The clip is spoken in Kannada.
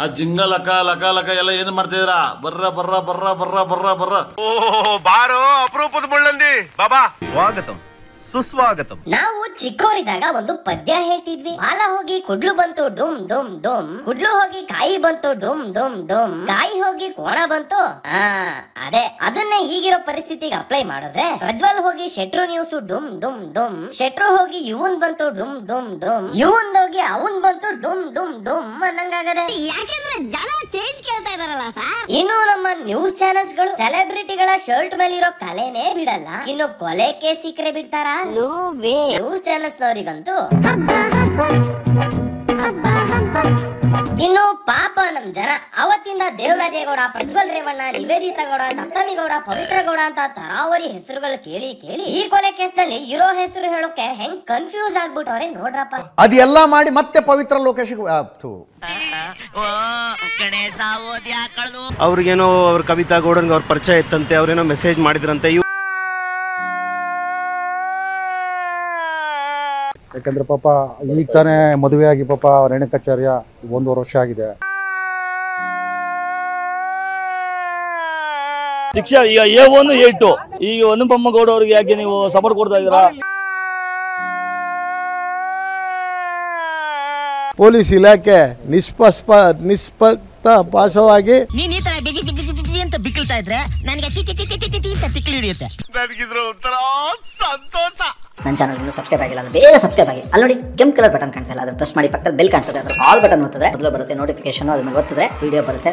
ಆ ಜಿಂಗ ಲಕ ಲಕ ಲಕ ಎಲ್ಲ ಏನ್ ಮಾಡ್ತಿದ್ದೀರಾ? ಬರ್ರ ಬರ್ರ ಬರ್ರ ಬರ್ರ ಬರ್ರ ಬರ್ರ. ಓ ಬಾರೋ ಅಪರೂಪದ ಮುಳ್ಳಂದಿ ಬಾಬಾ. ಸ್ವಾಗತಂ ಸುಸ್ವಾಗತಂ. ನಾವು ಚಿಕ್ಕವರಿದ್ದಾಗ ಒಂದು ಪದ್ಯ ಹೇಳ್ತಿದ್ವಿ. ಬಾಲ ಹೋಗಿ ಕುಡ್ಲು ಬಂತು ಡುಮ್ ಡುಮ್ ಡುಮ್, ಕುಡ್ಲು ಹೋಗಿ ಕಾಯಿ ಬಂತು ಡುಮ್ ಡುಮ್ ಡುಮ್, ಕಾಯಿ ಹೋಗಿ ಕೋಣ ಬಂತು. ಅದೇ ಅದನ್ನೇ ಈಗಿರೋ ಪರಿಸ್ಥಿತಿಗೆ ಅಪ್ಲೈ ಮಾಡಿದ್ರೆ ಪ್ರಜ್ವಲ್ ಹೋಗಿ ಶೆಟ್ರು ನ್ಯೂಸ್ ಡುಮ್ ಡುಮ್ ಡುಮ್, ಶೆಟ್ರು ಹೋಗಿ ಇವನ್ ಬಂತು ಡುಮ್ ಡುಮ್ ಡುಮ್, ಇವನ್ ಹೋಗಿ ಅವನ್ ಬಂತು ಡುಮ್ ಡುಮ್ ಡುಮ್ ಅನ್ನಂಗಾಗದೆ. ಯಾಕಂದ್ರೆ ಜನ ಚೇಂಜ್ ಕೇಳ್ತಾ ಇದಾರಲ್ಲ ಸರ್. ಇನ್ನು ನಮ್ಮ ನ್ಯೂಸ್ ಚಾನೆಲ್ಸ್ ಗಳು ಸೆಲೆಬ್ರಿಟಿಗಳ ಶರ್ಟ್ ಮೇಲೆ ಇರೋ ಕಲೆನೇ ಬಿಡಲ್ಲ. ಇನ್ನು ಕೊಲೆ ಕೇಸ್ ಸಿಕ್ಕರೆ ಬಿಡ್ತಾರ? ನ್ಯೂಸ್ ಚಾನೆಲ್ಸ್ ನವರಿಗಂತೂ ಇನ್ನು ಪಾಪ ನಮ್ ಜನ ಅವತ್ತಿಂದ ದೇವರಾಜೇಗೌಡ, ಪ್ರಜ್ವಲ್ ರೇವಣ್ಣ, ನಿವೇದಿತಾ ಗೌಡ, ಸಪ್ತಮಿ ಗೌಡ, ಪವಿತ್ರ ಗೌಡ ಅಂತ ತರಾವರಿ ಹೆಸರುಗಳು ಕೇಳಿ ಕೇಳಿ ಈ ಕೊಲೆ ಕೇಸ್ ನಲ್ಲಿ ಇರೋ ಹೆಸರು ಹೇಳೋಕೆ ಹೆಂಗ್ ಕನ್ಫ್ಯೂಸ್ ಆಗ್ಬಿಟ್ಟವ್ರೆ ನೋಡ್ರಪ್ಪ. ಅದೆಲ್ಲ ಮಾಡಿ ಮತ್ತೆ ಪವಿತ್ರ ಲೋಕೇಶ್ ಅವ್ರಿಗೇನೋ ಅವ್ರ ಕವಿತಾ ಗೌಡನ್ಗೆ ಅವ್ರ ಪರಿಚಯ ಇತ್ತಂತೆ, ಅವ್ರೇನೋ ಮೆಸೇಜ್ ಮಾಡಿದ್ರಂತೆ. ಯಾಕಂದ್ರೆ ಪಾಪ ಈಗ ತಾನೇ ಮದುವೆ ಆಗಿ ಪಾಪ ರೇಣುಕಾಚಾರ್ಯ 1.5 ವರ್ಷ ಆಗಿದೆ. ಶಿಕ್ಷೆ ಈಗ A1 A2 ಈಗ ಅನುಪಮ್ಮ ಗೌಡ ಅವ್ರಿಗೆ ಯಾಕೆ ನೀವು ಸಪೋರ್ಟ್ ಕೊಡ್ತಾ ಇದ್ದೀರಾ? ಪೊಲೀಸ್ ಇಲಾಖೆ ನಿಷ್ಪಕ್ಷಪಾತವಾಗಿ ನೀನ್ ಈ ತರ ಅಂತ ಬಿಕ್ಕಳ್ತಾ ಇದ್ರೆ ನನಗೆ ತಿಕ್ಲಿ ಹಿಡಿಯುತ್ತೆ. ನನಗಿದ್ರ ಒಂಥರ ಸಂತೋಷ. ನನ್ನ ಚಾನಲ್ ಇನ್ನೂ ಸಬ್ಸ್ಕ್ರೈಬ್ ಆಗಿಲ್ಲ ಅಂದ್ರೆ ಬೇಗ ಸಬ್ಸ್ಕ್ರೈಬ್ ಆಗಿ. ಅಲ್ಲಿ ನೋಡಿ ಕೆಂಪು ಕಲರ್ ಬಟನ್ ಕಾಣ್ತಾ ಇಲ್ಲ, ಅದನ್ನ ಪ್ರೆಸ್ ಮಾಡಿ. ಪಕ್ಕದಲ್ಲಿ ಬೆಲ್ ಕಾಣಿಸುತ್ತೆ, ಅದ್ರ ಆಲ್ ಬಟನ್ ಒತ್ತಿದ್ರೆ ಮೊದಲು ಬರುತ್ತೆ ನೋಟಿಫಿಕೇಶನ್, ಅದ್ರ ಮೇಲೆ ಒತ್ತಿದ್ರೆ ವಿಡಿಯೋ ಬರುತ್ತೆ.